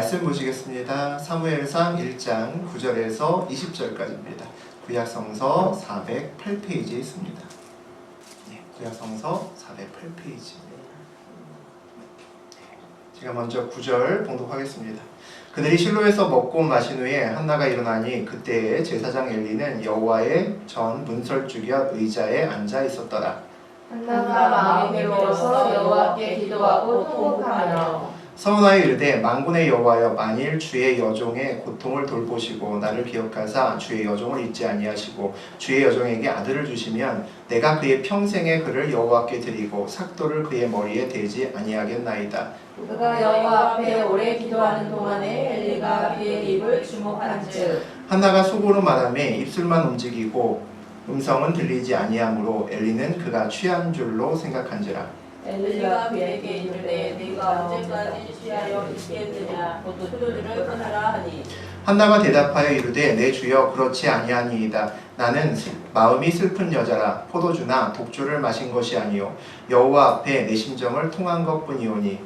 말씀 보시겠습니다. 사무엘상 1장 9절에서 20절까지입니다. 구약성서 408페이지에 있습니다. 구약성서 408페이지입니다. 제가 먼저 9절 봉독하겠습니다. 그들이 실로에서 먹고 마신 후에 한나가 일어나니 그때에 제사장 엘리는 여호와의 전 문설주기한 의자에 앉아 있었더라. 한나가 마음이 괴로워서 여호와께 기도하고 통곡하며 서문하여 이르되 만군의 여호와여, 만일 주의 여종의 고통을 돌보시고 나를 기억하사 주의 여종을 잊지 아니하시고 주의 여종에게 아들을 주시면 내가 그의 평생에 그를 여호와께 드리고 삭도를 그의 머리에 대지 아니하겠나이다. 그가 여호와 앞에 오래 기도하는 동안에 엘리가 그의 입을 주목한즉 한나가 속으로 말하며 입술만 움직이고 음성은 들리지 아니하므로 엘리는 그가 취한 줄로 생각한지라. 엘리가 그에게 이르되 네가 언제까지 취하여 있겠느냐 포도주를 끊으라 하니 한나가 대답하여 이르되 내 주여 그렇지 아니하니이다. 나는 마음이 슬픈 여자라. 포도주나 독주를 마신 것이 아니요 여호와 앞에 내 심정을 통한 것뿐이오니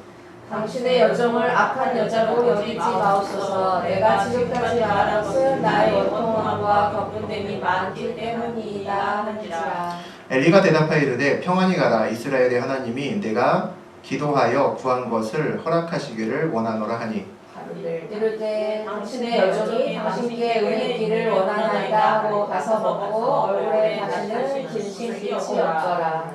당신의 여종을 악한 여자로 여기지 마옵소서. 내가 지금까지 말한 것은 나의 원통함과 격분됨이 많기 때문이다 한지라. 엘리가 대답하여 이르되 평안히 가라. 이스라엘의 하나님이 내가 기도하여 구한 것을 허락하시기를 원하노라 하니 이를 때 당신의 여종이 당신께 은혜기를 원하나이다 하고 가서 먹고 얼굴에 다시는 진심 빛이 없더라.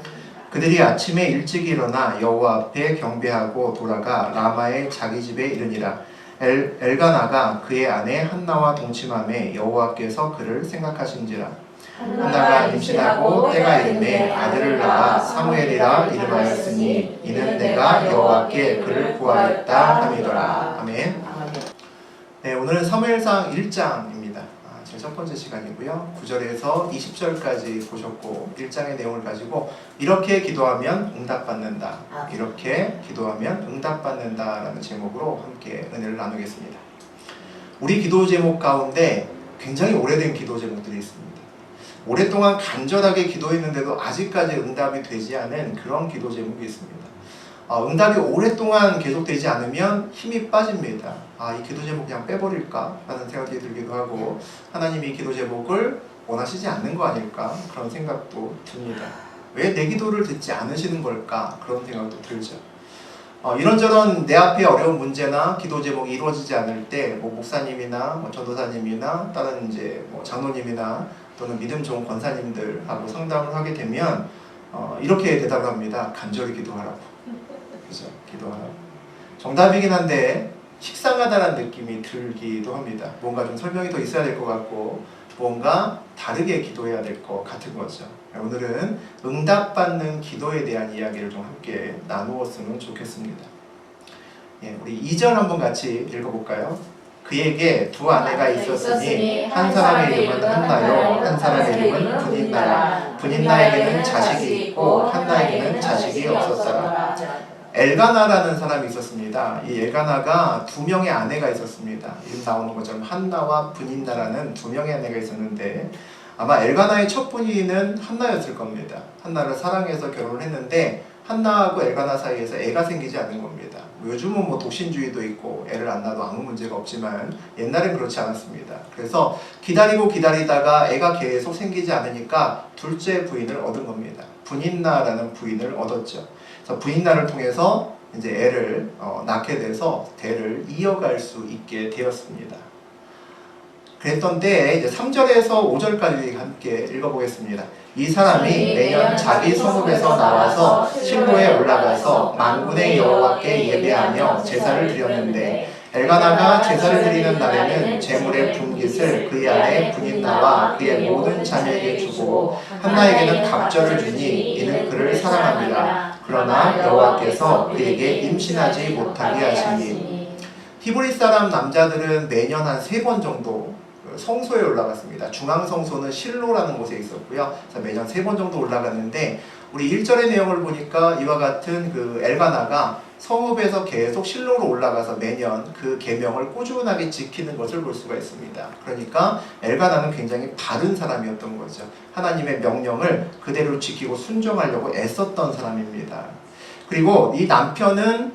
그들이 아침에 일찍 일어나 여호와 앞에 경배하고 돌아가 라마의 자기 집에 이르니라. 엘가나가 그의 아내 한나와 동침하매 여호와께서 그를 생각하신지라. 한나가 임신하고 때가 이르매 아들을 낳아 사무엘이라 이름하였으니 이는 내가 여호와께 그를 구하였다 함이더라. 아멘. 네, 오늘은 사무엘상 1장입니다. 제 첫 번째 시간이고요. 9절에서 20절까지 보셨고 1장의 내용을 가지고 이렇게 기도하면 응답받는다. 이렇게 기도하면 응답받는다 라는 제목으로 함께 은혜를 나누겠습니다. 우리 기도 제목 가운데 굉장히 오래된 기도 제목들이 있습니다. 오랫동안 간절하게 기도했는데도 아직까지 응답이 되지 않은 그런 기도 제목이 있습니다. 응답이 오랫동안 계속되지 않으면 힘이 빠집니다. 이 기도 제목 그냥 빼버릴까? 라는 생각이 들기도 하고 하나님이 이 기도 제목을 원하시지 않는 거 아닐까? 그런 생각도 듭니다. 왜 내 기도를 듣지 않으시는 걸까? 그런 생각도 들죠. 이런저런 내 앞에 어려운 문제나 기도 제목이 이루어지지 않을 때 목사님이나 전도사님이나 다른 이제 장로님이나 또는 믿음 좋은 권사님들하고 상담을 하게 되면 이렇게 대답을 합니다. 간절히 기도하라고. 그죠? 기도하라고. 정답이긴 한데 식상하다는 느낌이 들기도 합니다. 뭔가 좀 설명이 더 있어야 될 것 같고 뭔가 다르게 기도해야 될 것 같은 거죠. 오늘은 응답받는 기도에 대한 이야기를 좀 함께 나누었으면 좋겠습니다. 우리 2절 한번 같이 읽어볼까요? 그에게 두 아내가 있었으니 한 사람의 이름은 한나요 한 사람의 이름은 분인나라. 분인나에게는 자식이 있고 한나에게는 자식이 없었더라. 엘가나라는 사람이 있었습니다. 이 엘가나가 두 명의 아내가 있었습니다. 이름 나오는 것처럼 한나와 분인나라는 두 명의 아내가 있었는데 아마 엘가나의 첫 부인은 한나였을 겁니다. 한나를 사랑해서 결혼을 했는데 한나하고 엘가나 사이에서 애가 생기지 않는 겁니다. 요즘은 독신주의도 있고 애를 안 낳아도 아무 문제가 없지만 옛날엔 그렇지 않았습니다. 그래서 기다리다가 애가 계속 생기지 않으니까 둘째 부인을 얻은 겁니다. 분인나라는 부인을 얻었죠. 그래서 부인나를 통해서 이제 애를 낳게 돼서 대를 이어갈 수 있게 되었습니다. 그랬던 때에 이제 3절에서 5절까지 함께 읽어보겠습니다. 이 사람이 매년 자기 성읍에서 나와서 실로에 올라가서 만군의 여호와께 예배하며 제사를 드렸는데 엘가나가 제사를 드리는 날에는 제물의 분깃을 그의 아내 분인나와 그의 모든 자녀에게 주고 한나에게는 갑절을 주니 이는 그를 사랑합니다. 그러나 여호와께서 그에게 임신하지 못하게 하시니. 히브리 사람 남자들은 매년 한 3번 정도 성소에 올라갔습니다. 중앙성소는 실로라는 곳에 있었고요. 그래서 매년 3번 정도 올라갔는데 우리 1절의 내용을 보니까 이와 같은 그 엘가나가 성읍에서 계속 실로로 올라가서 매년 그 계명을 꾸준하게 지키는 것을 볼 수가 있습니다. 그러니까 엘가나는 굉장히 바른 사람이었던 거죠. 하나님의 명령을 그대로 지키고 순종하려고 애썼던 사람입니다. 그리고 이 남편은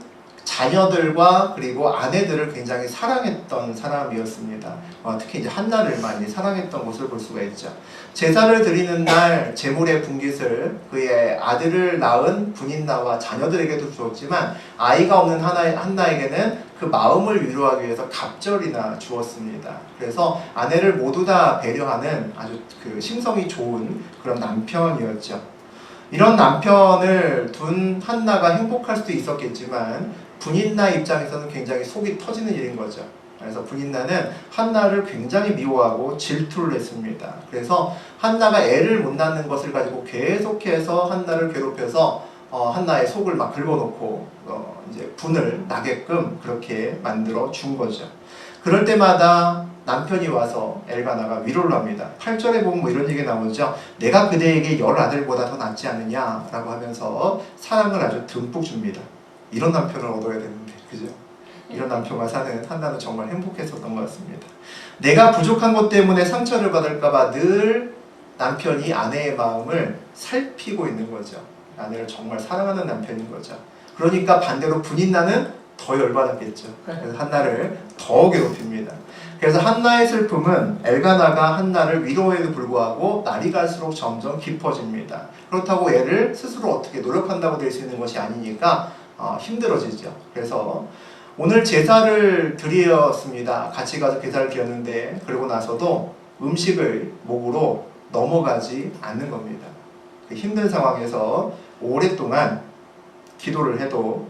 자녀들과 그리고 아내들을 굉장히 사랑했던 사람이었습니다. 특히 이제 한나를 많이 사랑했던 것을 볼 수가 있죠. 제사를 드리는 날 제물의 분깃을 그의 아들을 낳은 분인나와 자녀들에게도 주었지만 아이가 없는 한나에게는 그 마음을 위로하기 위해서 갑절이나 주었습니다. 그래서 아내를 모두 다 배려하는 아주 그 심성이 좋은 그런 남편이었죠. 이런 남편을 둔 한나가 행복할 수도 있었겠지만 분인나 입장에서는 굉장히 속이 터지는 일인 거죠. 그래서 분인나는 한나를 굉장히 미워하고 질투를 했습니다. 그래서 한나가 애를 못 낳는 것을 가지고 계속해서 한나를 괴롭혀서 한나의 속을 막 긁어놓고 이제 분을 나게끔 그렇게 만들어 준 거죠. 그럴 때마다 남편이 와서 엘가나가 위로를 합니다. 8절에 보면 뭐 이런 얘기 나오죠. 내가 그대에게 10아들보다 더 낫지 않느냐 라고 하면서 사랑을 아주 듬뿍 줍니다. 이런 남편을 얻어야 되는데, 그죠? 이런 남편과 사는 한나는 정말 행복했었던 것 같습니다. 내가 부족한 것 때문에 상처를 받을까봐 늘 남편이 아내의 마음을 살피고 있는 거죠. 아내를 정말 사랑하는 남편인 거죠. 그러니까 반대로 분인나는 더 열받았겠죠. 그래서 한나를 더 괴롭힙니다. 그래서 한나의 슬픔은 엘가나가 한나를 위로해도 불구하고 날이 갈수록 점점 깊어집니다. 그렇다고 애를 스스로 어떻게 노력한다고 될 수 있는 것이 아니니까 힘들어지죠. 그래서 오늘 제사를 드렸습니다. 같이 가서 제사를 드렸는데 그러고 나서도 음식을 목으로 넘어가지 않는 겁니다. 그 힘든 상황에서 오랫동안 기도를 해도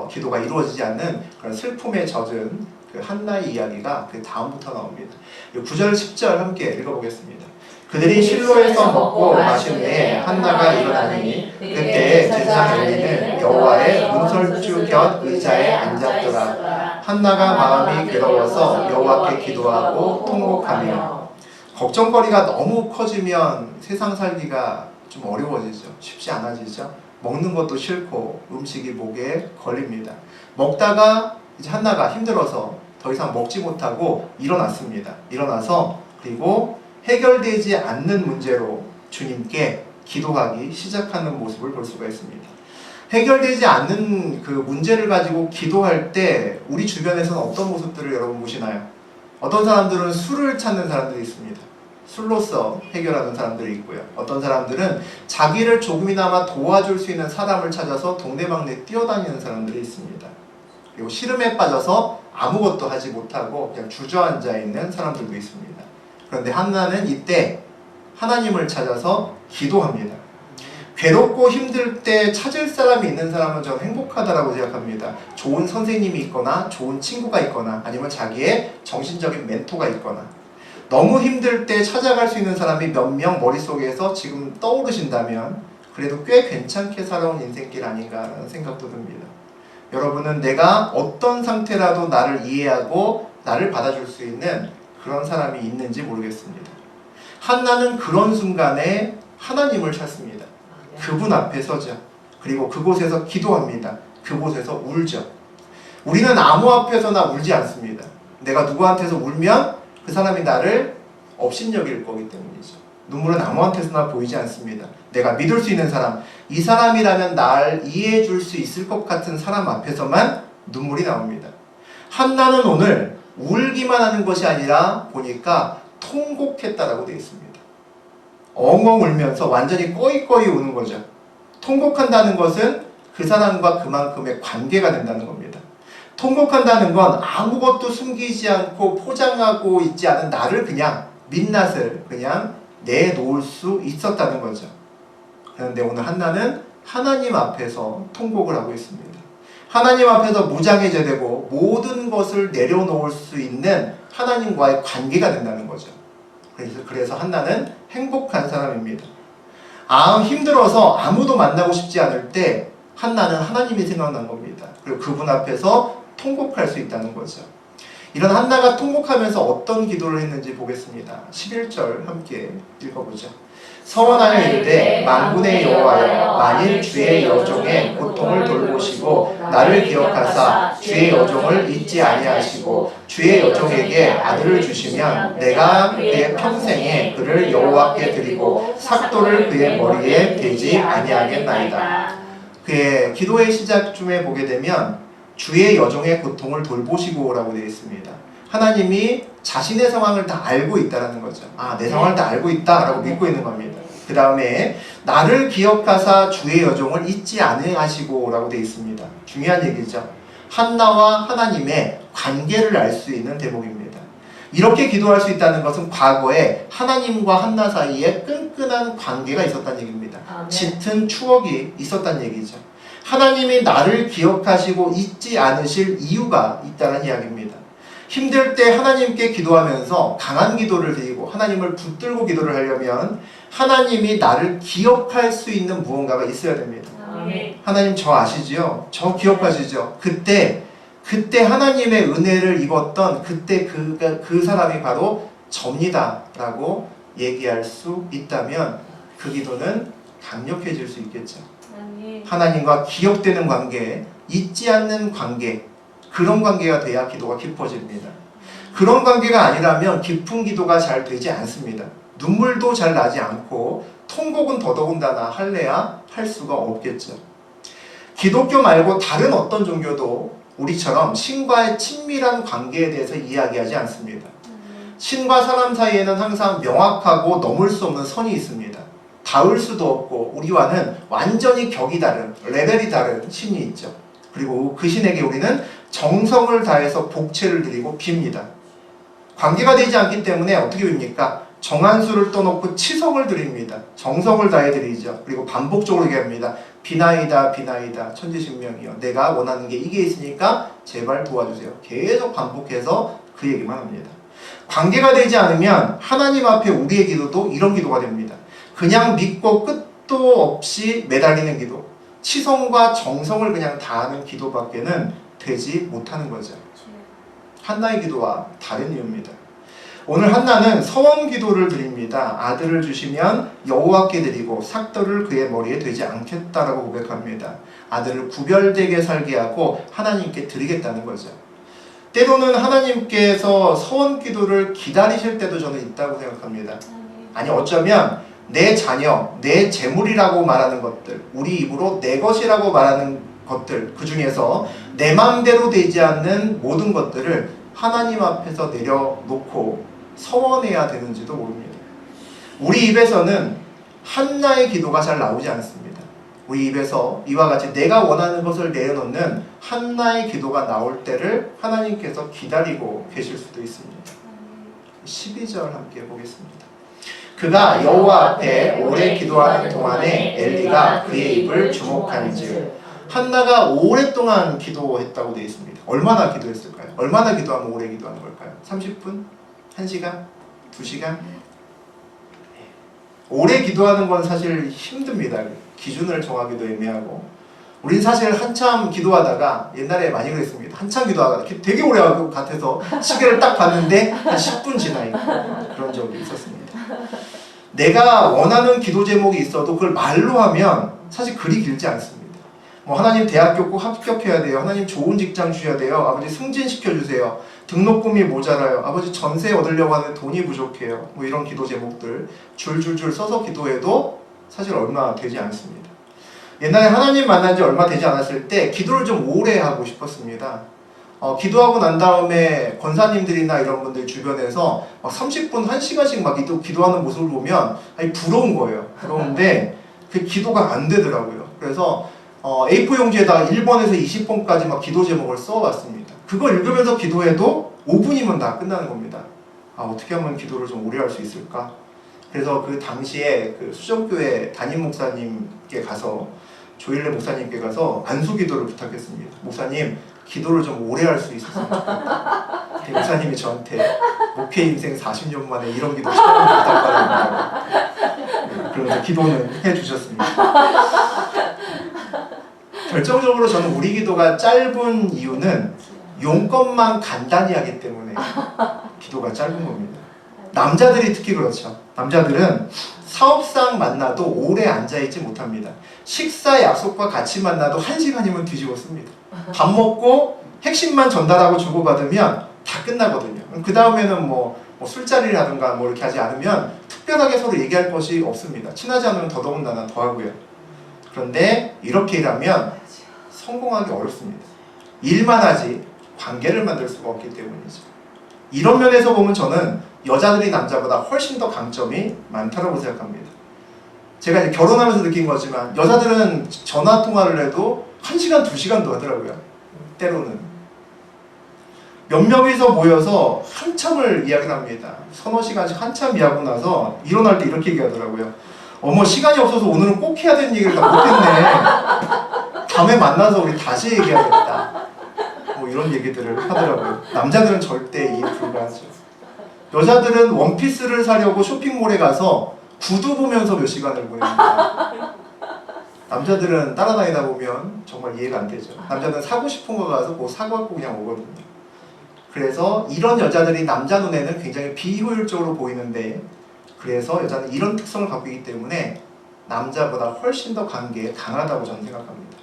기도가 이루어지지 않는 그런 슬픔에 젖은 그 한나의 이야기가 그 다음부터 나옵니다. 9절 10절 함께 읽어보겠습니다. 그들이 실로에서 먹고 마신 후에 한나가 일어나니 그때 제사장에는 여호와의 문설주 곁 의자에 앉았더라. 한나가 마음이 괴로워서 여호와께 기도하고 통곡하며. 걱정거리가 너무 커지면 세상 살기가 좀 어려워지죠. 쉽지 않아지죠. 먹는 것도 싫고 음식이 목에 걸립니다. 먹다가 이제 한나가 힘들어서 더 이상 먹지 못하고 일어났습니다. 일어나서 그리고 해결되지 않는 문제로 주님께 기도하기 시작하는 모습을 볼 수가 있습니다. 해결되지 않는 그 문제를 가지고 기도할 때 우리 주변에서는 어떤 모습들을 여러분 보시나요? 어떤 사람들은 술을 찾는 사람들이 있습니다. 술로서 해결하는 사람들이 있고요. 어떤 사람들은 자기를 조금이나마 도와줄 수 있는 사람을 찾아서 동네방네 뛰어다니는 사람들이 있습니다. 그리고 시름에 빠져서 아무것도 하지 못하고 그냥 주저앉아 있는 사람들도 있습니다. 그런데 한나는 이때 하나님을 찾아서 기도합니다. 괴롭고 힘들 때 찾을 사람이 있는 사람은 저는 행복하다라고 생각합니다. 좋은 선생님이 있거나 좋은 친구가 있거나 아니면 자기의 정신적인 멘토가 있거나 너무 힘들 때 찾아갈 수 있는 사람이 몇 명 머릿속에서 지금 떠오르신다면 그래도 꽤 괜찮게 살아온 인생길 아닌가라는 생각도 듭니다. 여러분은 내가 어떤 상태라도 나를 이해하고 나를 받아줄 수 있는 그런 사람이 있는지 모르겠습니다. 한나는 그런 순간에 하나님을 찾습니다. 그분 앞에 서죠. 그리고 그곳에서 기도합니다. 그곳에서 울죠. 우리는 아무 앞에서나 울지 않습니다. 내가 누구한테서 울면 그 사람이 나를 업신여길 거기 때문이죠. 눈물은 아무한테서나 보이지 않습니다. 내가 믿을 수 있는 사람, 이 사람이라면 날 이해해 줄 수 있을 것 같은 사람 앞에서만 눈물이 나옵니다. 한나는 오늘 울기만 하는 것이 아니라 보니까 통곡했다라고 되어 있습니다. 엉엉 울면서 완전히 꺼이꺼이 우는 거죠. 통곡한다는 것은 그 사람과 그만큼의 관계가 된다는 겁니다. 통곡한다는 건 아무것도 숨기지 않고 포장하고 있지 않은 나를 그냥 민낯을 그냥 내놓을 수 있었다는 거죠. 그런데 오늘 한나는 하나님 앞에서 통곡을 하고 있습니다. 하나님 앞에서 무장해제야 되고 모든 것을 내려놓을 수 있는 하나님과의 관계가 된다는 거죠. 그래서 한나는 행복한 사람입니다. 힘들어서 아무도 만나고 싶지 않을 때 한나는 하나님이 생각난 겁니다. 그리고 그분 앞에서 통곡할 수 있다는 거죠. 이런 한나가 통곡하면서 어떤 기도를 했는지 보겠습니다. 11절 함께 읽어보죠. 서원하여 이르되 만군의 여호와여 만일 주의 여종의 고통을 돌보시고 나를 기억하사 주의 여종을 잊지 아니하시고 주의 여종에게 아들을 주시면 내가 그의 평생에 그를 여호와께 드리고 삭도를 그의 머리에 대지 아니하겠나이다. 그의 기도의 시작쯤에 보게 되면 주의 여종의 고통을 돌보시고라고 되어 있습니다. 하나님이 자신의 상황을 다 알고 있다라는 거죠. 아, 내 상황을 다 알고 있다라고 믿고 있는 겁니다. 그 다음에 나를 기억하사 주의 여종을 잊지 아니하시고라고 되어 있습니다. 중요한 얘기죠. 한나와 하나님의 관계를 알 수 있는 대목입니다. 이렇게 기도할 수 있다는 것은 과거에 하나님과 한나 사이에 끈끈한 관계가 있었다는 얘기입니다. 짙은 추억이 있었다는 얘기죠. 하나님이 나를 기억하시고 잊지 않으실 이유가 있다는 이야기입니다. 힘들 때 하나님께 기도하면서 강한 기도를 드리고 하나님을 붙들고 기도를 하려면 하나님이 나를 기억할 수 있는 무언가가 있어야 됩니다. 하나님 저 아시지요? 저 기억하시죠? 그때 하나님의 은혜를 입었던 그때 그 사람이 바로 접니다 라고 얘기할 수 있다면 그 기도는 강력해질 수 있겠죠. 하나님과 기억되는 관계, 잊지 않는 관계, 그런 관계가 돼야 기도가 깊어집니다. 그런 관계가 아니라면 깊은 기도가 잘 되지 않습니다. 눈물도 잘 나지 않고 통곡은 더더군다나 할래야 할 수가 없겠죠. 기독교 말고 다른 어떤 종교도 우리처럼 신과의 친밀한 관계에 대해서 이야기하지 않습니다. 신과 사람 사이에는 항상 명확하고 넘을 수 없는 선이 있습니다. 닿을 수도 없고 우리와는 완전히 격이 다른, 레벨이 다른 신이 있죠. 그리고 그 신에게 우리는 정성을 다해서 복채를 드리고 빕니다. 관계가 되지 않기 때문에 어떻게 빕니까? 정한수를 떠놓고 치성을 드립니다. 정성을 다해 드리죠. 그리고 반복적으로 얘기합니다. 비나이다 비나이다 천지신명이여 내가 원하는 게 이게 있으니까 제발 도와주세요. 계속 반복해서 그 얘기만 합니다. 관계가 되지 않으면 하나님 앞에 우리의 기도도 이런 기도가 됩니다. 그냥 믿고 끝도 없이 매달리는 기도, 치성과 정성을 그냥 다하는 기도밖에는 되지 못하는 거죠. 한나의 기도와 다른 이유입니다. 오늘 한나는 서원 기도를 드립니다. 아들을 주시면 여호와께 드리고 삭도를 그의 머리에 되지 않겠다라고 고백합니다. 아들을 구별되게 살게 하고 하나님께 드리겠다는 거죠. 때로는 하나님께서 서원 기도를 기다리실 때도 저는 있다고 생각합니다. 아니 어쩌면 내 자녀, 내 재물이라고 말하는 것들, 우리 입으로 내 것이라고 말하는 것들, 그 중에서 내 마음대로 되지 않는 모든 것들을 하나님 앞에서 내려놓고 서원해야 되는지도 모릅니다. 우리 입에서는 한나의 기도가 잘 나오지 않습니다. 우리 입에서 이와 같이 내가 원하는 것을 내려놓는 한나의 기도가 나올 때를 하나님께서 기다리고 계실 수도 있습니다. 12절 함께 보겠습니다. 그가 여호와 앞에 오래 기도하는 동안에 엘리가 그의 입을 주목하는즉. 한나가 오랫동안 기도했다고 되어 있습니다. 얼마나 기도했을까요? 얼마나 기도하면 오래 기도하는 걸까요? 30분? 1시간? 2시간? 오래 기도하는 건 사실 힘듭니다. 기준을 정하기도 애매하고. 우린 사실 한참 기도하다가 옛날에 많이 그랬습니다. 한참 기도하다가 되게 오래 할 것 같아서 시계를 딱 봤는데 한 10분 지나 있고 그런 적이 있었습니다. 내가 원하는 기도 제목이 있어도 그걸 말로 하면 사실 그리 길지 않습니다. 뭐 하나님 대학교 꼭 합격해야 돼요. 하나님 좋은 직장 주셔야 돼요. 아버지 승진시켜주세요. 등록금이 모자라요. 아버지 전세 얻으려고 하는데 돈이 부족해요. 뭐 이런 기도 제목들 줄줄줄 써서 기도해도 사실 얼마 되지 않습니다. 옛날에 하나님 만난 지 얼마 되지 않았을 때 기도를 좀 오래 하고 싶었습니다. 기도하고 난 다음에 권사님들이나 이런 분들 주변에서 막 30분, 1시간씩 막 기도하는 모습을 보면 아니 부러운 거예요. 부러운데 그 기도가 안 되더라고요. 그래서 A4 용지에다가 1번에서 20번까지 막 기도 제목을 써왔습니다. 그거 읽으면서 기도해도 5분이면 다 끝나는 겁니다. 아, 어떻게 하면 기도를 좀 오래 할 수 있을까? 그래서 그 당시에 그 수정교회 담임 목사님께 가서 조일래 목사님께 가서 안수 기도를 부탁했습니다. 목사님, 기도를 좀 오래 할 수 있었으면 좋겠다. 목사님이 저한테 목회 인생 40년 만에 이런 기도 처음 부탁받았다고 그러면서 기도는 해주셨습니다. 결정적으로 저는 우리 기도가 짧은 이유는 용건만 간단히 하기 때문에 기도가 짧은 겁니다. 남자들이 특히 그렇죠. 남자들은 사업상 만나도 오래 앉아있지 못합니다. 식사 약속과 같이 만나도 1시간이면 뒤집었습니다. 밥 먹고 핵심만 전달하고 주고받으면 다 끝나거든요. 그 다음에는 뭐 술자리라든가 뭐 이렇게 하지 않으면 특별하게 서로 얘기할 것이 없습니다. 친하지 않으면 더더군다나 더 하고요. 그런데 이렇게 일하면 성공하기 어렵습니다. 일만 하지 관계를 만들 수가 없기 때문이죠. 이런 면에서 보면 저는 여자들이 남자보다 훨씬 더 강점이 많다고 생각합니다. 제가 이제 결혼하면서 느낀 거지만 여자들은 전화 통화를 해도 1시간, 2시간도 하더라고요. 때로는. 몇 명이서 모여서 한참을 이야기를 합니다. 서너 시간씩 한참 이야기하고 나서 일어날 때 이렇게 얘기하더라고요. 어머, 시간이 없어서 오늘은 꼭 해야 되는 얘기를 다 못했네. 다음에 만나서 우리 다시 얘기하겠다. 뭐 이런 얘기들을 하더라고요. 남자들은 절대 이해 불가하죠. 여자들은 원피스를 사려고 쇼핑몰에 가서 구두 보면서 몇 시간을 보냅니다. 남자들은 따라다니다 보면 정말 이해가 안 되죠. 남자는 사고 싶은 거 가서 뭐 사갖고 그냥 오거든요. 그래서 이런 여자들이 남자 눈에는 굉장히 비효율적으로 보이는데, 그래서 여자는 이런 특성을 갖고 있기 때문에 남자보다 훨씬 더 관계에 강하다고 저는 생각합니다.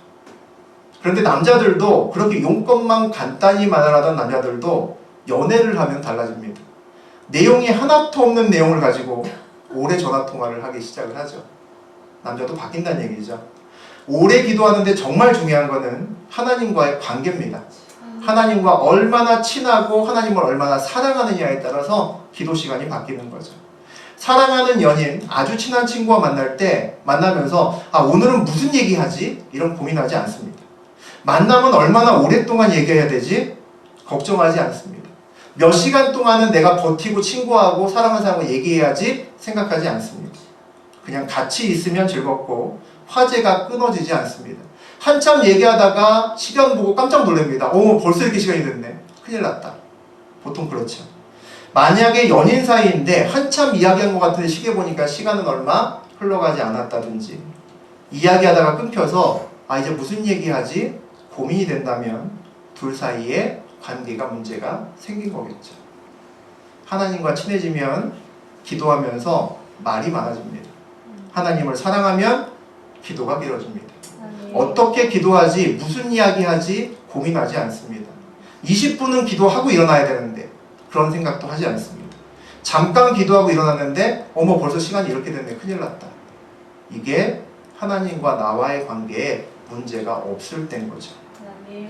그런데 남자들도 그렇게 용건만 간단히 말하던 남자들도 연애를 하면 달라집니다. 내용이 하나도 없는 내용을 가지고 오래 전화통화를 하기 시작을 하죠. 남자도 바뀐다는 얘기죠. 오래 기도하는데 정말 중요한 거는 하나님과의 관계입니다. 하나님과 얼마나 친하고 하나님을 얼마나 사랑하느냐에 따라서 기도 시간이 바뀌는 거죠. 사랑하는 연인, 아주 친한 친구와 만날 때 만나면서 오늘은 무슨 얘기하지? 이런 고민하지 않습니다. 만나면 얼마나 오랫동안 얘기해야 되지? 걱정하지 않습니다. 몇 시간 동안은 내가 버티고 친구하고 사랑하는 사람과 얘기해야지 생각하지 않습니다. 그냥 같이 있으면 즐겁고 화제가 끊어지지 않습니다. 한참 얘기하다가 시간 보고 깜짝 놀랍니다. 벌써 이렇게 시간이 됐네. 큰일 났다. 보통 그렇죠. 만약에 연인 사이인데 한참 이야기한 것 같은데 시계 보니까 시간은 얼마 흘러가지 않았다든지, 이야기하다가 끊겨서 이제 무슨 얘기하지? 고민이 된다면 둘 사이에 관계가 문제가 생긴 거겠죠. 하나님과 친해지면 기도하면서 말이 많아집니다. 하나님을 사랑하면 기도가 길어집니다. 어떻게 기도하지, 무슨 이야기하지 고민하지 않습니다. 20분은 기도하고 일어나야 되는데 그런 생각도 하지 않습니다. 잠깐 기도하고 일어났는데 벌써 시간이 이렇게 됐네. 큰일 났다. 이게 하나님과 나와의 관계에 문제가 없을 때인 거죠.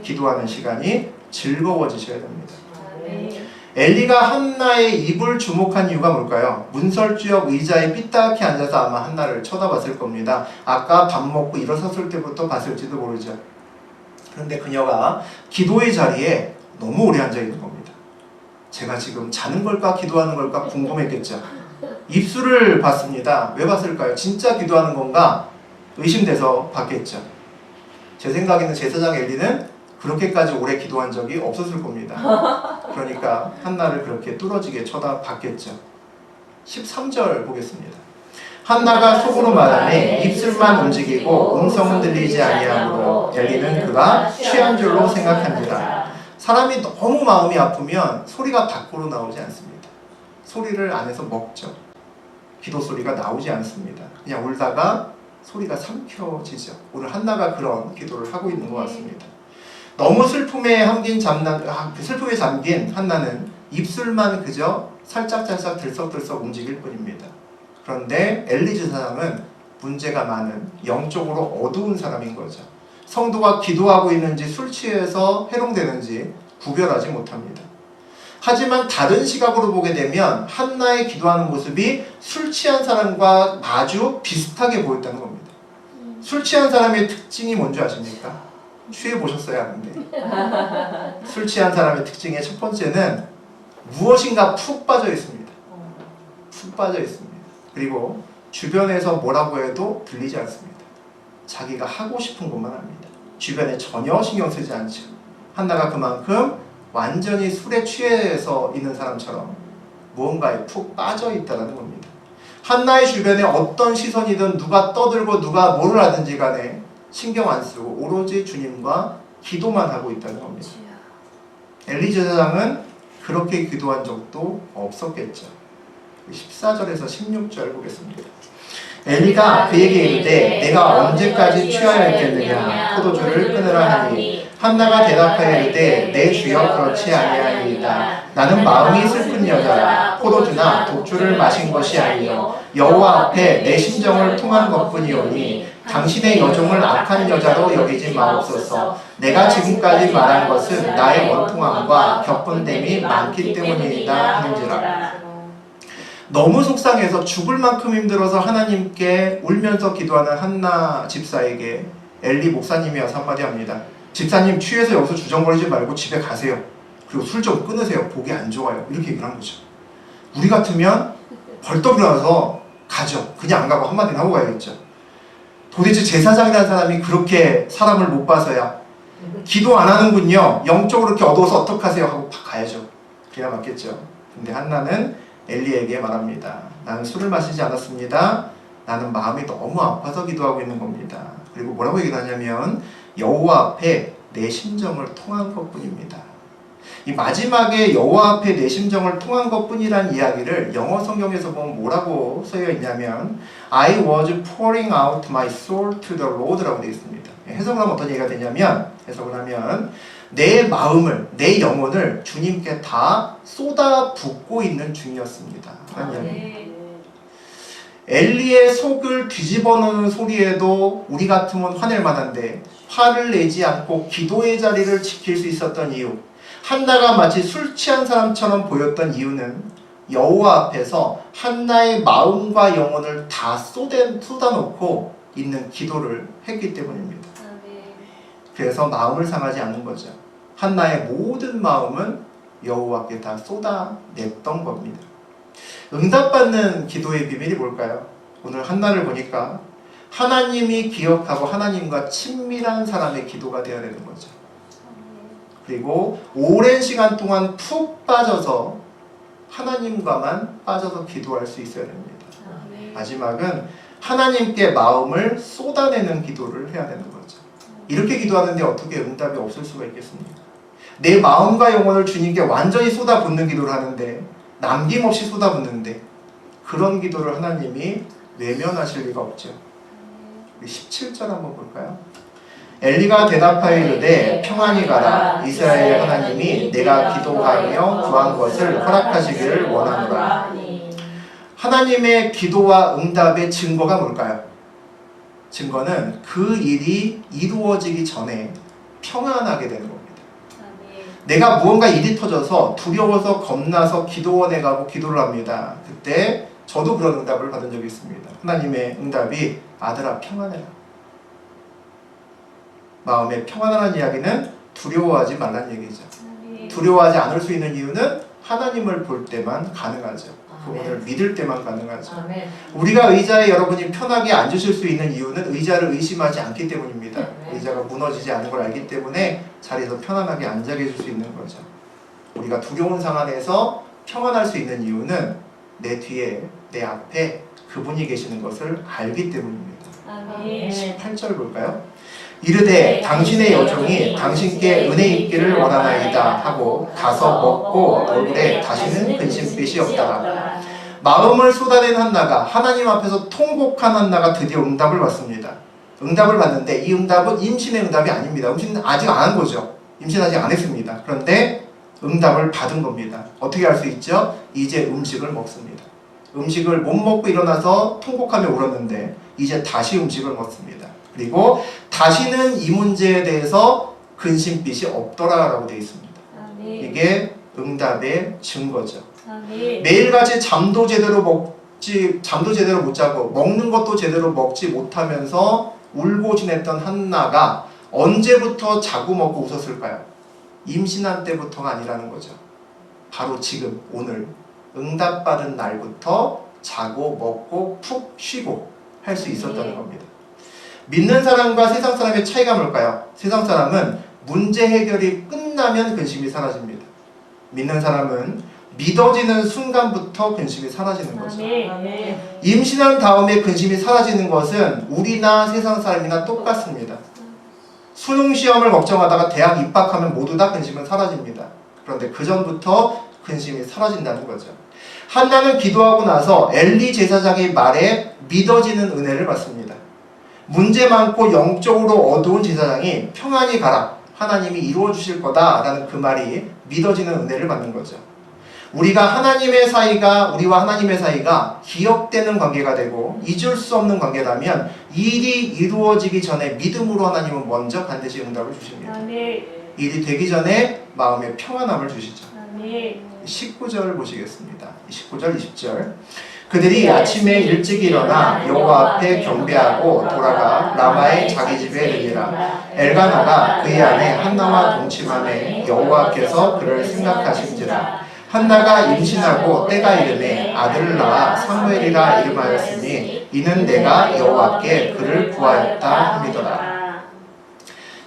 기도하는 시간이 즐거워지셔야 됩니다. 엘리가 한나의 입을 주목한 이유가 뭘까요? 문설주역 의자에 삐딱히 앉아서 아마 한나를 쳐다봤을 겁니다. 아까 밥 먹고 일어섰을 때부터 봤을지도 모르죠. 그런데 그녀가 기도의 자리에 너무 오래 앉아 있는 겁니다. 제가 지금 자는 걸까 기도하는 걸까 궁금했겠죠. 입술을 봤습니다. 왜 봤을까요? 진짜 기도하는 건가 의심돼서 봤겠죠. 제 생각에는 제사장 엘리는 그렇게까지 오래 기도한 적이 없었을 겁니다. 그러니까 한나를 그렇게 뚫어지게 쳐다봤겠죠. 13절 보겠습니다. 한나가 속으로 말하니 입술만 움직이고 음성은 들리지 아니하므로 엘리는 그가 취한 줄로 생각한지라. 사람이 너무 마음이 아프면 소리가 밖으로 나오지 않습니다. 소리를 안에서 먹죠. 기도 소리가 나오지 않습니다. 그냥 울다가 소리가 삼켜지죠. 오늘 한나가 그런 기도를 하고 있는 것 같습니다. 너무 슬픔에 잠긴 한나는 입술만 그저 살짝살짝 들썩들썩 움직일 뿐입니다. 그런데 엘리 제사장은 문제가 많은 영적으로 어두운 사람인 거죠. 성도가 기도하고 있는지 술 취해서 해롱되는지 구별하지 못합니다. 하지만 다른 시각으로 보게 되면 한나의 기도하는 모습이 술 취한 사람과 아주 비슷하게 보였다는 겁니다. 술 취한 사람의 특징이 뭔지 아십니까? 취해보셨어야 하는데. 술 취한 사람의 특징의 첫 번째는 무엇인가 푹 빠져 있습니다. 푹 빠져 있습니다. 그리고 주변에서 뭐라고 해도 들리지 않습니다. 자기가 하고 싶은 것만 합니다. 주변에 전혀 신경 쓰지 않죠. 한나가 그만큼 완전히 술에 취해서 있는 사람처럼 무언가에 푹 빠져 있다는 겁니다. 한나의 주변에 어떤 시선이든 누가 떠들고 누가 뭐를 하든지 간에 신경 안 쓰고 오로지 주님과 기도만 하고 있다는 겁니다. 엘리 제사장은 그렇게 기도한 적도 없었겠죠. 14절에서 16절 보겠습니다. 엘리가 그에게 이르되 내가 언제까지 취하여 있겠느냐 포도주를 끊으라 하니 한나가 대답하여 이르되 내 주여 그렇지 아니하니이다. 나는 마음이 슬픈 여자라 포도주나 독주를 마신 것이 아니요 여호와 앞에 내 심정을 통한 것뿐이오니 당신의 여종을 악한 여자로 여기지 마옵소서. 내가 지금까지 말한 것은 나의 원통함과 격분됨이 많기 때문이다 하는지라. 너무 속상해서 죽을 만큼 힘들어서 하나님께 울면서 기도하는 한나 집사에게 엘리 목사님이 와서 한마디 합니다. 집사님, 취해서 여기서 주정거리지 말고 집에 가세요. 그리고 술 좀 끊으세요. 보기 안 좋아요. 이렇게 얘기를 한 거죠. 우리 같으면 벌떡 일어나서 가죠. 그냥 안 가고 한마디는 하고 가야겠죠. 도대체 제사장이라는 사람이 그렇게 사람을 못 봐서야 기도 안 하는군요. 영적으로 이렇게 어두워서 어떡하세요 하고 가야죠. 그래야 맞겠죠. 근데 한나는 엘리에게 말합니다. 나는 술을 마시지 않았습니다. 나는 마음이 너무 아파서 기도하고 있는 겁니다. 그리고 뭐라고 얘기를 하냐면 여호와 앞에 내 심정을 통한 것뿐입니다. 이 마지막에 여호와 앞에 내 심정을 통한 것뿐이란 이야기를 영어 성경에서 보면 뭐라고 쓰여 있냐면 I was pouring out my soul to the Lord라고 되어 있습니다. 해석을 하면 어떤 얘기가 되냐면 내 마음을, 내 영혼을 주님께 다 쏟아붓고 있는 중이었습니다. 라는 이야기입니다. 엘리의 속을 뒤집어 놓는 소리에도 우리 같으면 화낼 만한데 화를 내지 않고 기도의 자리를 지킬 수 있었던 이유, 한나가 마치 술 취한 사람처럼 보였던 이유는 여호와 앞에서 한나의 마음과 영혼을 다 쏟아놓고 있는 기도를 했기 때문입니다. 그래서 마음을 상하지 않는 거죠. 한나의 모든 마음은 여호와께 다 쏟아냈던 겁니다. 응답받는 기도의 비밀이 뭘까요? 오늘 한나를 보니까 하나님이 기억하고 하나님과 친밀한 사람의 기도가 되어야 되는 거죠. 그리고 오랜 시간 동안 푹 빠져서 하나님과만 빠져서 기도할 수 있어야 됩니다. 마지막은 하나님께 마음을 쏟아내는 기도를 해야 되는 거죠. 이렇게 기도하는데 어떻게 응답이 없을 수가 있겠습니까? 내 마음과 영혼을 주님께 완전히 쏟아붓는 기도를 하는데 남김없이 쏟아붓는데 그런 기도를 하나님이 외면하실 리가 없죠. 17절 한번 볼까요? 엘리가 대답하여 이르되 평안히 가라. 이스라엘 하나님이 내가 기도하며 구한 것을 허락하시기를 원하노라. 하나님의 기도와 응답의 증거가 뭘까요? 증거는 그 일이 이루어지기 전에 평안하게 되는 겁니다. 내가 무언가 일이 터져서 두려워서 겁나서 기도원에 가고 기도를 합니다. 그때 저도 그런 응답을 받은 적이 있습니다. 하나님의 응답이 아들아 평안해라. 마음에 평안하는 이야기는 두려워하지 말라는 얘기죠. 두려워하지 않을 수 있는 이유는 하나님을 볼 때만 가능하죠. 그분을 믿을 때만 가능하죠. 우리가 의자에 여러분이 편하게 앉으실 수 있는 이유는 의자를 의심하지 않기 때문입니다. 의자가 무너지지 않은 걸 알기 때문에 자리에서 편안하게 앉아 계실 수 있는 거죠. 우리가 두려운 상황에서 평안할 수 있는 이유는 내 뒤에, 내 앞에 그분이 계시는 것을 알기 때문입니다. 18절 볼까요? 이르되 당신의 여종이 당신께 은혜 있기를 원하나이다 하고 가서 먹고 얼굴에 다시는 근심빛이 없다가 마음을 쏟아낸 한나가 하나님 앞에서 통곡한 한나가 드디어 응답을 받습니다. 응답을 받는데 이 응답은 임신의 응답이 아닙니다. 임신은 아직 안 한 거죠. 임신 아직 안 했습니다. 그런데 응답을 받은 겁니다. 어떻게 할 수 있죠? 이제 음식을 먹습니다. 음식을 못 먹고 일어나서 통곡하며 울었는데 이제 다시 음식을 먹습니다. 그리고 다시는 이 문제에 대해서 근심빛이 없더라라고 되어 있습니다. 이게 응답의 증거죠. 매일같이 잠도 제대로 못 자고 먹는 것도 제대로 먹지 못하면서 울고 지냈던 한나가 언제부터 자고 먹고 웃었을까요? 임신한 때부터가 아니라는 거죠. 바로 지금 오늘 응답받은 날부터 자고 먹고 푹 쉬고 할 수 있었다는 겁니다. 믿는 사람과 세상 사람의 차이가 뭘까요? 세상 사람은 문제 해결이 끝나면 근심이 사라집니다. 믿는 사람은 믿어지는 순간부터 근심이 사라지는 거죠. 임신한 다음에 근심이 사라지는 것은 우리나 세상 사람이나 똑같습니다. 수능 시험을 걱정하다가 대학 입학하면 모두 다 근심은 사라집니다. 그런데 그 전부터 근심이 사라진다는 거죠. 한나는 기도하고 나서 엘리 제사장의 말에 믿어지는 은혜를 받습니다. 문제 많고 영적으로 어두운 제사장이 평안히 가라. 하나님이 이루어 주실 거다라는 그 말이 믿어지는 은혜를 받는 거죠. 우리와 하나님의 사이가 기억되는 관계가 되고 잊을 수 없는 관계라면 일이 이루어지기 전에 믿음으로 하나님은 먼저 반드시 응답을 주십니다. 아멘. 일이 되기 전에 마음의 평안함을 주시죠. 아멘. 19절 보시겠습니다. 19절 20절 그들이 아침에 일찍 일어나 여호와 앞에 경배하고 돌아가 라마의 자기 집에 이르니라. 엘가나가 그의 아내 한나와 동침하매 여호와께서 그를 생각하신지라. 한나가 임신하고 때가 이르매 아들을 낳아 사무엘이라 이름하였으니 이는 내가 여호와께 그를 구하였다 함이더라.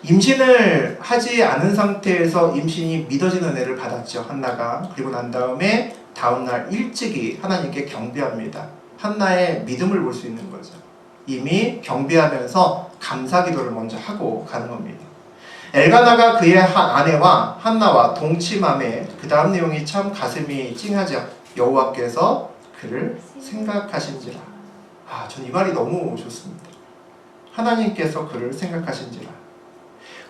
임신을 하지 않은 상태에서 임신이 믿어지는 은혜를 받았죠. 한나가. 그리고 난 다음에 다음날 일찍이 하나님께 경배합니다. 한나의 믿음을 볼 수 있는 거죠. 이미 경배하면서 감사 기도를 먼저 하고 가는 겁니다. 엘가나가 그의 아내와 한나와 동침함에 그 다음 내용이 참 가슴이 찡하죠. 여호와께서 그를 생각하신지라. 전 이 말이 너무 좋습니다. 하나님께서 그를 생각하신지라.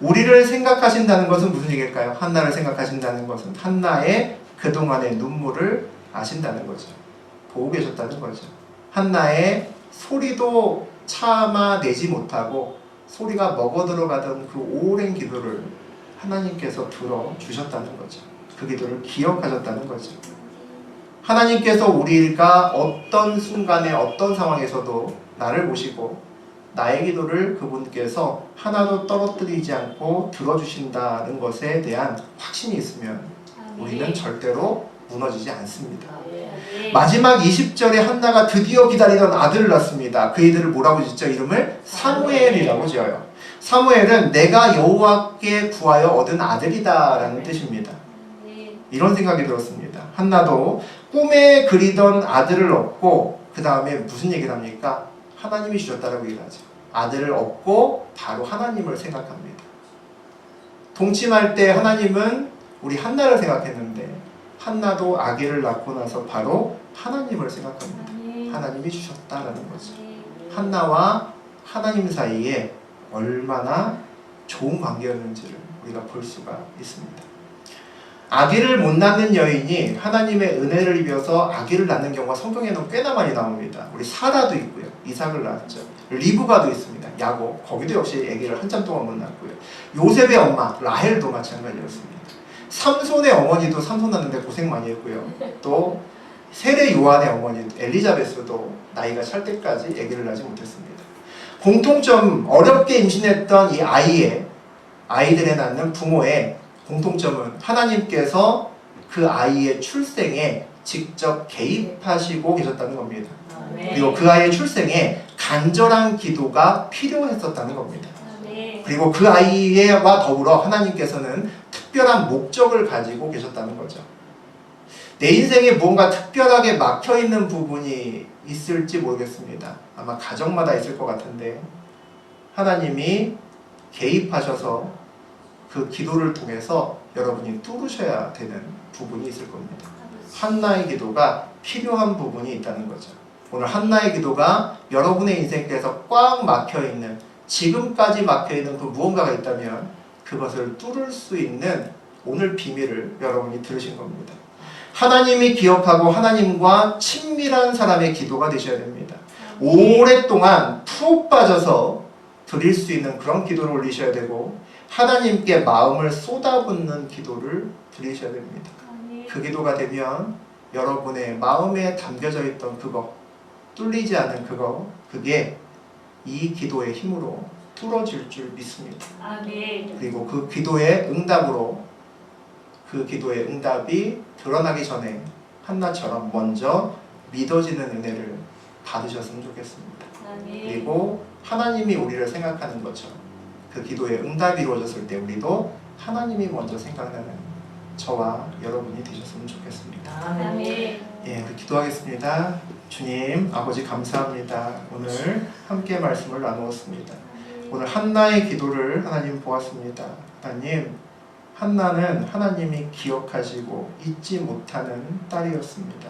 우리를 생각하신다는 것은 무슨 얘기일까요? 한나를 생각하신다는 것은 한나의 그동안의 눈물을 아신다는 거죠. 보고 계셨다는 거죠. 한나의 소리도 참아내지 못하고 소리가 먹어 들어가던 그 오랜 기도를 하나님께서 들어주셨다는 거죠. 그 기도를 기억하셨다는 거죠. 하나님께서 우리가 어떤 순간에 어떤 상황에서도 나를 보시고 나의 기도를 그분께서 하나도 떨어뜨리지 않고 들어주신다는 것에 대한 확신이 있으면 우리는 절대로 무너지지 않습니다. 마지막 20절에 한나가 드디어 기다리던 아들을 낳습니다. 그 이들을 뭐라고 짓죠? 이름을 사무엘이라고 지어요. 사무엘은 내가 여호와께 구하여 얻은 아들이다 라는 뜻입니다. 이런 생각이 들었습니다. 한나도 꿈에 그리던 아들을 얻고 그 다음에 무슨 얘기를 합니까? 하나님이 주셨다라고 얘기하죠. 아들을 얻고 바로 하나님을 생각합니다. 동침할 때 하나님은 우리 한나를 생각했는데 한나도 아기를 낳고 나서 바로 하나님을 생각합니다. 하나님이 주셨다라는 거죠. 한나와 하나님 사이에 얼마나 좋은 관계였는지를 우리가 볼 수가 있습니다. 아기를 못 낳는 여인이 하나님의 은혜를 입어서 아기를 낳는 경우가 성경에는 꽤나 많이 나옵니다. 우리 사라도 있고요. 이삭을 낳았죠. 리브가도 있습니다. 야곱. 거기도 역시 아기를 한참 동안 못 낳고요. 요셉의 엄마 라헬도 마찬가지였습니다. 삼손의 어머니도 삼손 낳는데 고생 많이 했고요. 또 세례 요한의 어머니 엘리자베스도 나이가 찰 때까지 아기를 낳지 못했습니다. 공통점, 어렵게 임신했던 이 아이들에 낳는 부모의 공통점은 하나님께서 그 아이의 출생에 직접 개입하시고 계셨다는 겁니다. 그리고 그 아이의 출생에 간절한 기도가 필요했었다는 겁니다. 그리고 그 아이와 더불어 하나님께서는 특별한 목적을 가지고 계셨다는 거죠. 내 인생에 무언가 특별하게 막혀있는 부분이 있을지 모르겠습니다. 아마 가정마다 있을 것 같은데 하나님이 개입하셔서 그 기도를 통해서 여러분이 뚫으셔야 되는 부분이 있을 겁니다. 한나의 기도가 필요한 부분이 있다는 거죠. 오늘 한나의 기도가 여러분의 인생에서 꽉 막혀있는, 지금까지 막혀있는 그 무언가가 있다면 그것을 뚫을 수 있는 오늘 비밀을 여러분이 들으신 겁니다. 하나님이 기억하고 하나님과 친밀한 사람의 기도가 되셔야 됩니다. 오랫동안 푹 빠져서 드릴 수 있는 그런 기도를 올리셔야 되고 하나님께 마음을 쏟아붓는 기도를 드리셔야 됩니다. 그 기도가 되면 여러분의 마음에 담겨져 있던 그거, 뚫리지 않은 그거, 그게 이 기도의 힘으로 뚫어질 줄 믿습니다. 그리고 그 기도의 응답으로 그 기도의 응답이 드러나기 전에 한나처럼 먼저 믿어지는 은혜를 받으셨으면 좋겠습니다. 그리고 하나님이 우리를 생각하는 것처럼 그 기도의 응답이 이루어졌을 때 우리도 하나님이 먼저 생각나는 저와 여러분이 되셨으면 좋겠습니다. 예, 우리 기도하겠습니다. 주님, 아버지 감사합니다. 오늘 함께 말씀을 나누었습니다. 오늘 한나의 기도를 하나님 보았습니다. 하나님, 한나는 하나님이 기억하시고 잊지 못하는 딸이었습니다.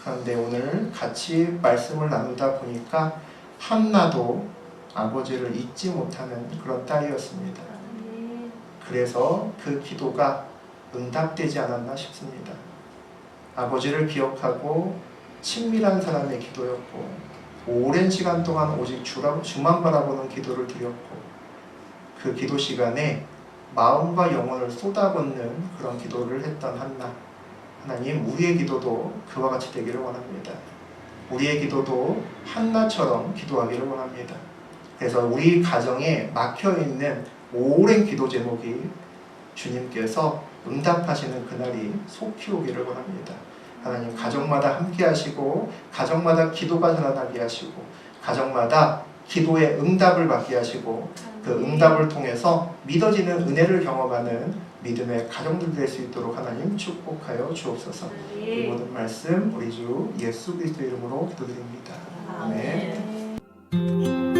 그런데 오늘 같이 말씀을 나누다 보니까 한나도 아버지를 잊지 못하는 그런 딸이었습니다. 그래서 그 기도가 응답되지 않았나 싶습니다. 아버지를 기억하고 친밀한 사람의 기도였고 오랜 시간 동안 오직 주만 바라보는 기도를 드렸고 그 기도 시간에 마음과 영혼을 쏟아붓는 그런 기도를 했던 한나. 하나님, 우리의 기도도 그와 같이 되기를 원합니다. 우리의 기도도 한나처럼 기도하기를 원합니다. 그래서 우리 가정에 막혀있는 오랜 기도 제목이 주님께서 응답하시는 그날이 속히 오기를 원합니다. 하나님, 가정마다 함께 하시고 가정마다 기도가 살아나게 하시고 가정마다 기도의 응답을 받게 하시고 그 응답을 통해서 믿어지는 은혜를 경험하는 믿음의 가정들 될 수 있도록 하나님 축복하여 주옵소서. 이 모든 말씀 우리 주 예수 그리스도 이름으로 기도드립니다. 아멘.